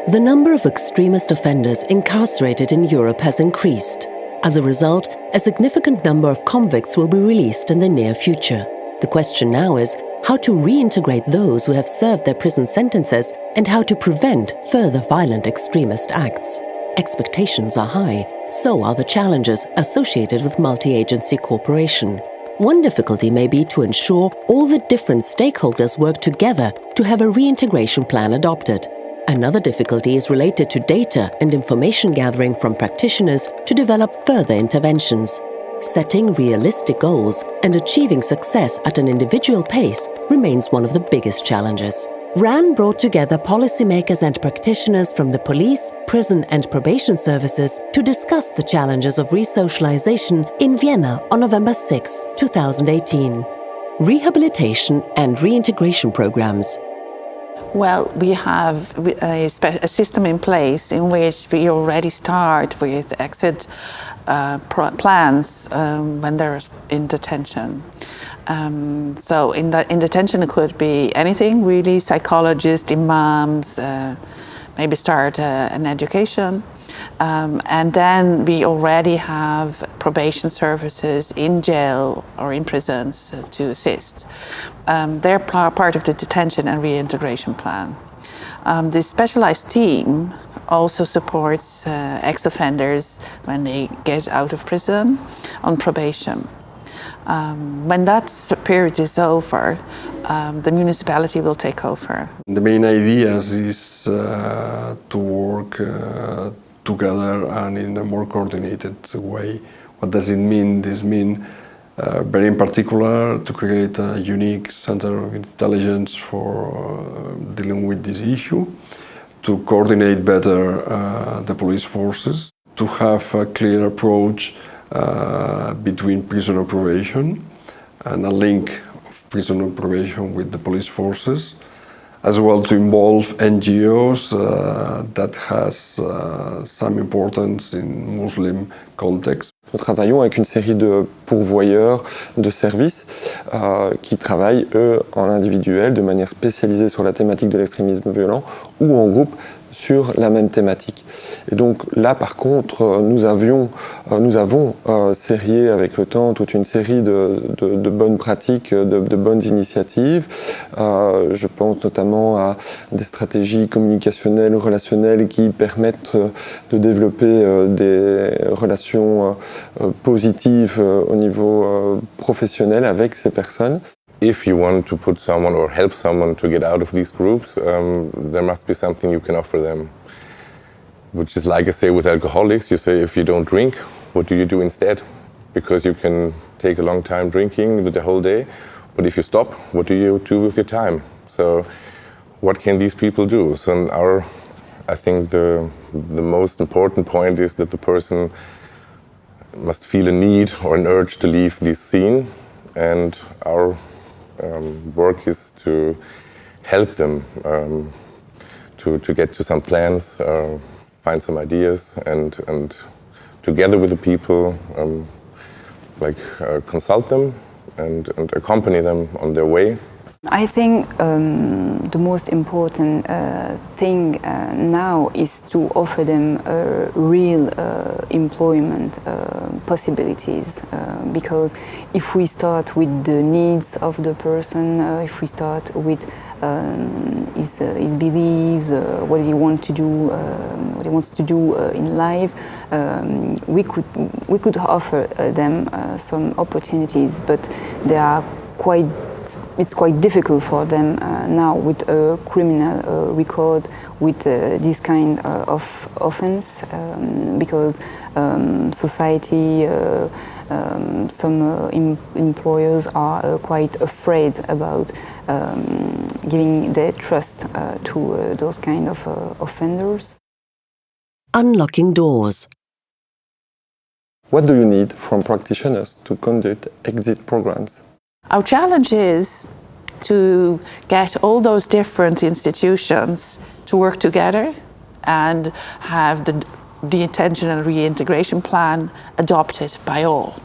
The number of extremist offenders incarcerated in Europe has increased. As a result, a significant number of convicts will be released in the near future. The question now is how to reintegrate those who have served their prison sentences and how to prevent further violent extremist acts. Expectations are high, so are the challenges associated with multi-agency cooperation. One difficulty may be to ensure all the different stakeholders work together to have a reintegration plan adopted. Another difficulty is related to data and information gathering from practitioners to develop further interventions. Setting realistic goals and achieving success at an individual pace remains one of the biggest challenges. RAN brought together policymakers and practitioners from the police, prison and probation services to discuss the challenges of resocialization in Vienna on November 6, 2018. Rehabilitation and reintegration programs. Well, we have a system in place in which we already start with exit plans when they're in detention. So in detention it could be anything really, psychologists, imams, maybe start an education. And then we already have probation services in jail or in prisons to assist. They're part of the detention and reintegration plan. This specialized team also supports ex-offenders when they get out of prison on probation. When that period is over, the municipality will take over. The main idea is to work together and in a more coordinated way. What does it mean? This means very in particular to create a unique center of intelligence for dealing with this issue, to coordinate better the police forces, to have a clear approach between prisoner probation and a link of prisoner probation with the police forces, as well to involve NGOs that has some importance in Muslim context. Nous travaillons avec une série de pourvoyeurs de services qui travaillent, eux, en individuel, de manière spécialisée sur la thématique de l'extrémisme violent ou en groupe sur la même thématique. Et donc là, par contre, nous avons sérié avec le temps toute une série de bonnes pratiques, de bonnes initiatives. Je pense notamment à des stratégies communicationnelles, relationnelles qui permettent de développer des relations positives au niveau professionnel avec ces personnes. If you want to put someone or help someone to get out of these groups, there must be something you can offer them. Which is like I say with alcoholics, you say if you don't drink, what do you do instead? Because you can take a long time drinking the whole day, but if you stop, what do you do with your time? So what can these people do? So I think the most important point is that the person must feel a need or an urge to leave this scene, and our work is to help them to get to some plans, find some ideas, and together with the people, consult them and accompany them on their way. I think the most important thing now is to offer them real employment possibilities, because if we start with the needs of the person, if we start with his beliefs, what he wants to do, in life, we could offer them some opportunities, but they are it's quite difficult for them now with a criminal record, with this kind of offense, because society, some employers are quite afraid about giving their trust to those kind of offenders. Unlocking doors. What do you need from practitioners to conduct exit programs? Our challenge is to get all those different institutions to work together and have the detention and reintegration plan adopted by all.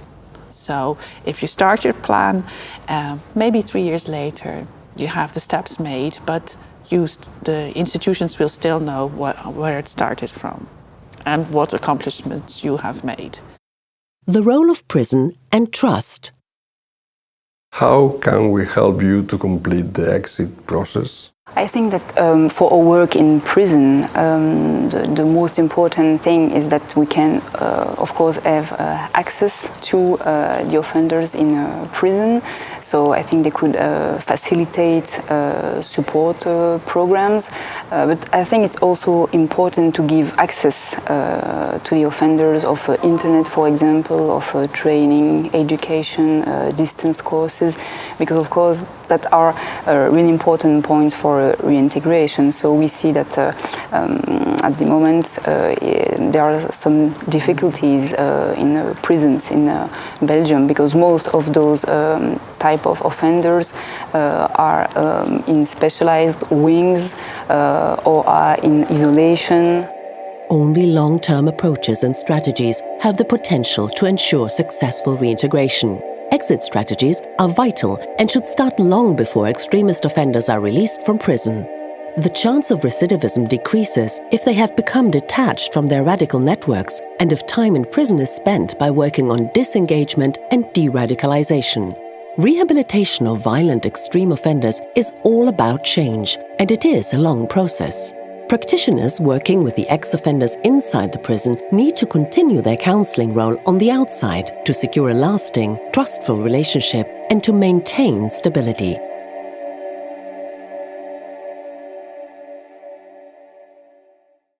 So if you start your plan, maybe 3 years later you have the steps made, but the institutions will still know where it started from and what accomplishments you have made. The role of prison and trust. How can we help you to complete the exit process? I think that for our work in prison, the most important thing is that we can, of course, have access to the offenders in prison. So I think they could facilitate support programs. But I think it's also important to give access to the offenders of internet, for example, of training, education, distance courses, because of course that are really important points for reintegration. So we see that at the moment there are some difficulties in prisons in Belgium, because most of those type of offenders are in specialized wings or are in isolation. Only long-term approaches and strategies have the potential to ensure successful reintegration. Exit strategies are vital and should start long before extremist offenders are released from prison. The chance of recidivism decreases if they have become detached from their radical networks and if time in prison is spent by working on disengagement and de-radicalization. Rehabilitation of violent extreme offenders is all about change, and it is a long process. Practitioners working with the ex-offenders inside the prison need to continue their counseling role on the outside to secure a lasting, trustful relationship and to maintain stability.